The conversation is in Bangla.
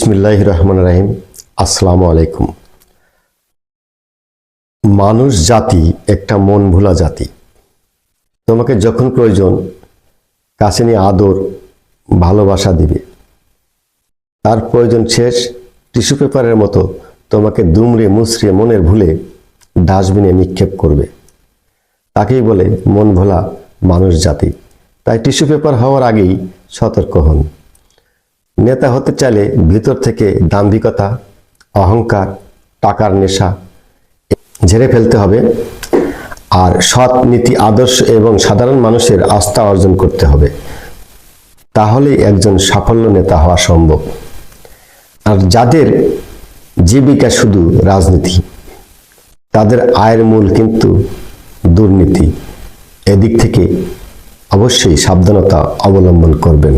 বিসমিল্লাহির রহমানির রহিম। আসসালামু আলাইকুম। মানুষ জাতি একটা মন ভোলা জাতি। তোমাকে যখন প্রয়োজন কাছে নিয়ে আদর ভালোবাসা দিবে, তার প্রয়োজন শেষ টিস্যু পেপারের মতো তোমাকে দুমড়ে মুচড়ে মনের ভুলে ডাস্টবিনে নিক্ষেপ করবে। তাকেই বলে মন ভোলা মানুষ জাতি। তাই টিস্যু পেপার হওয়ার আগেই সতর্ক হন। নেতা হতে চাইলে ভিতর থেকে দাম্ভিকতা, অহংকার, টাকার নেশা ঝেড়ে ফেলতে হবে, আর সৎ নীতি, আদর্শ এবং সাধারণ মানুষের আস্থা অর্জন করতে হবে। তাহলেই একজন সাফল্য নেতা হওয়া সম্ভব। আর যাদের জীবিকা শুধু রাজনীতি, তাদের আয়ের মূল কিন্তু দুর্নীতি। এদিক থেকে অবশ্যই সাবধানতা অবলম্বন করবেন।